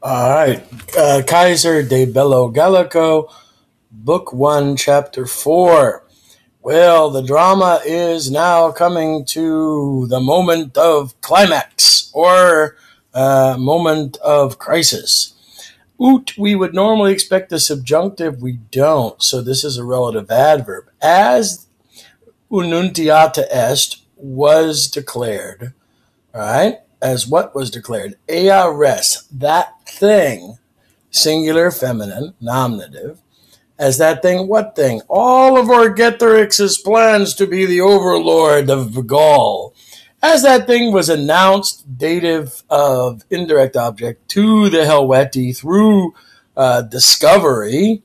All right. Kaiser de Bello Gallico, Book 1, Chapter 4. Well, the drama is now coming to the moment of climax or moment of crisis. Ut, we would normally expect the subjunctive. We don't. So this is a relative adverb. As ununtiata est was declared, all right? As what was declared? Ea res, that thing, singular feminine, nominative. As that thing, what thing? All of Vercingetorix's plans to be the overlord of Gaul. As that thing was announced, dative of indirect object, to the Helvetii through discovery,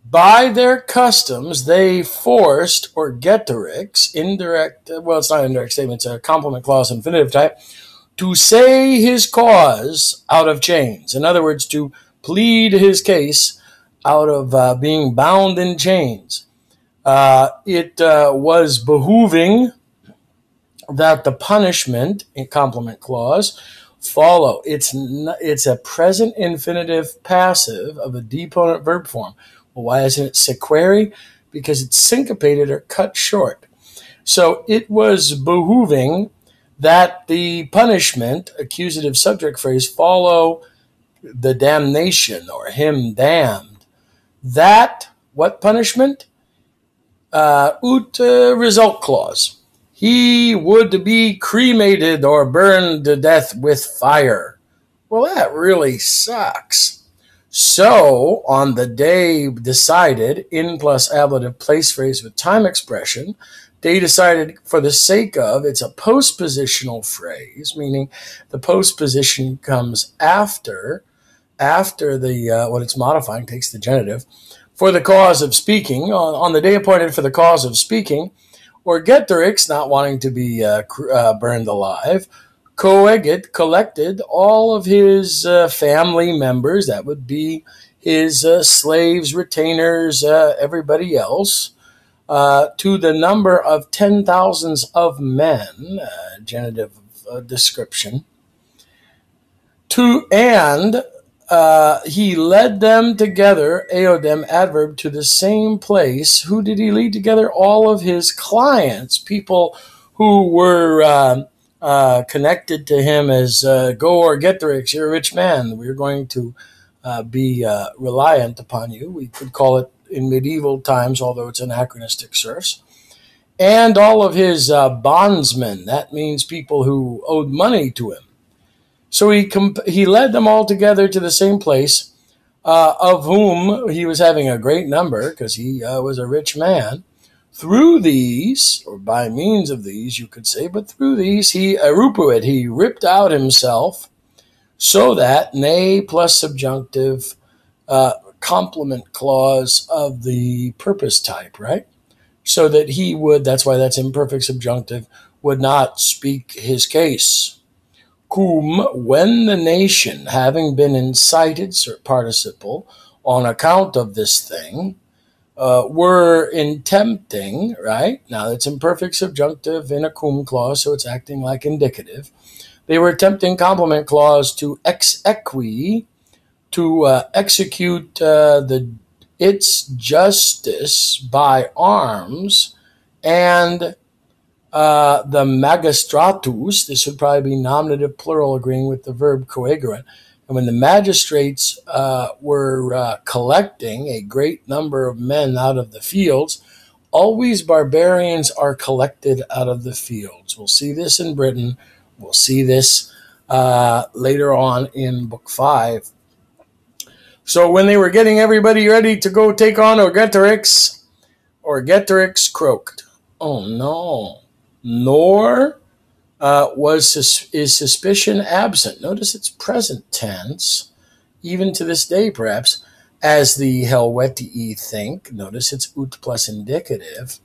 by their customs, they forced Vercingetorix, indirect, well, it's not an indirect statement, it's a complement clause infinitive type, to say his cause out of chains. In other words, to plead his case out of being bound in chains. It was behooving that the punishment, in complement clause, follow. It's a present infinitive passive of a deponent verb form. Well, why isn't it sequere? Because it's syncopated or cut short. So it was behooving that the punishment, accusative subject phrase, follow the damnation or him damned. That, what punishment? Result clause. He would be cremated or burned to death with fire. Well, that really sucks. So, on the day decided, in plus ablative place phrase with time expression, they decided for the sake of, it's a postpositional phrase, meaning the postposition comes after the what it's modifying, takes the genitive, for the cause of speaking, on the day appointed for the cause of speaking, Vercingetorix, not wanting to be burned alive, collected all of his family members, that would be his slaves, retainers, everybody else, to the number of 10,000s of men, genitive description, and he led them together, eodem adverb, to the same place. Who did he lead together? All of his clients, people who were connected to him as go Vercingetorix, you're a rich man. We're going to be reliant upon you. We could call it in medieval times, although it's anachronistic source. And all of his bondsmen, that means people who owed money to him. So he led them all together to the same place, of whom he was having a great number, because he was a rich man. Through these, or by means of these, you could say, but through these, he ripped out himself, so that, nay plus subjunctive, complement clause of the purpose type, right? So that he would, that's why that's imperfect subjunctive, would not speak his case. Cum, when the nation, having been incited, participle, on account of this thing, were intempting, right? Now it's imperfect subjunctive in a cum clause, so it's acting like indicative. They were attempting complement clause to exequi, to execute its justice by arms, and the magistratus, this would probably be nominative plural agreeing with the verb coegerent. And when the magistrates were collecting a great number of men out of the fields, always barbarians are collected out of the fields. We'll see this in Britain. We'll see this later on in Book 5. So when they were getting everybody ready to go take on Vercingetorix, Vercingetorix croaked. Oh no. Nor is suspicion absent. Notice it's present tense, even to this day perhaps, as the Helvetii think. Notice it's ut plus indicative.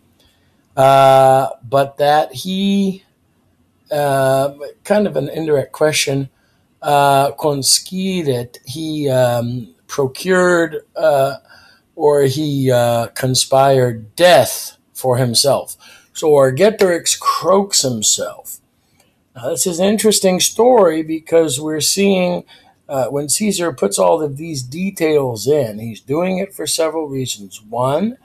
But that he, kind of an indirect question, consciret, he procured or he conspired death for himself. So Vercingetorix croaks himself. Now, this is an interesting story because we're seeing when Caesar puts all of these details in, he's doing it for several reasons. One,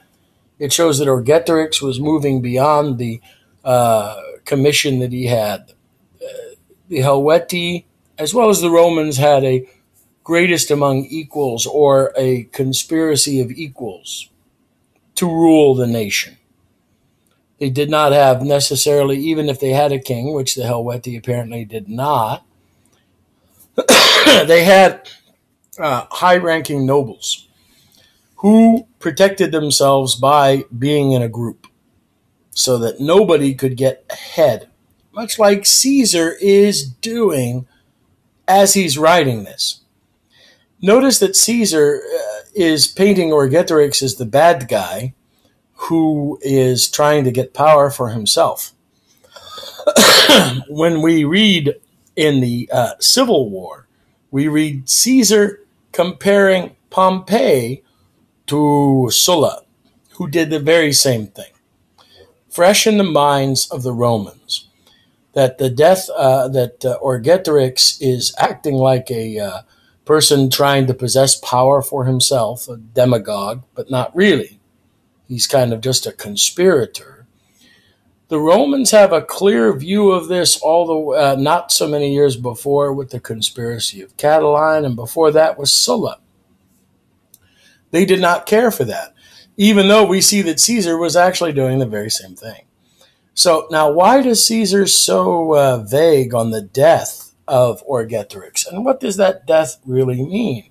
it shows that Orgetorix was moving beyond the commission that he had. The Helvetii, as well as the Romans, had a greatest among equals, or a conspiracy of equals, to rule the nation. They did not have necessarily, even if they had a king, which the Helvetii apparently did not, they had high-ranking nobles who protected themselves by being in a group so that nobody could get ahead, much like Caesar is doing as he's writing this. Notice that Caesar is painting Orgetorix as the bad guy who is trying to get power for himself. When we read in the Civil War, we read Caesar comparing Pompey to Sulla, who did the very same thing. Fresh in the minds of the Romans, that the death, that Orgetorix is acting like a person trying to possess power for himself, a demagogue, but not really. He's kind of just a conspirator. The Romans have a clear view of this, although not so many years before with the conspiracy of Catiline, and before that was Sulla. They did not care for that, even though we see that Caesar was actually doing the very same thing. So now, why does Caesar so vague on the death of Orgetorix? And what does that death really mean?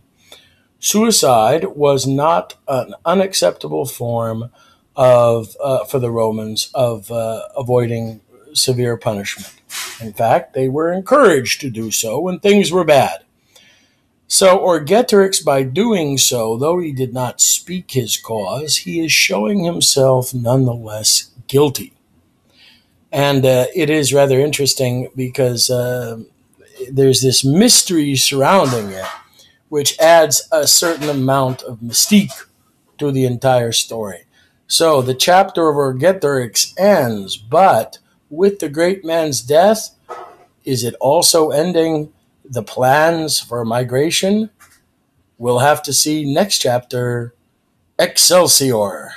Suicide was not an unacceptable form of, for the Romans, of avoiding severe punishment. In fact, they were encouraged to do so when things were bad. So Orgetorix, by doing so, though he did not speak his cause, he is showing himself nonetheless guilty. And it is rather interesting because there's this mystery surrounding it, which adds a certain amount of mystique to the entire story. So the chapter of Orgetorix ends, but with the great man's death, is it also ending the plans for migration? We'll have to see next chapter. Excelsior!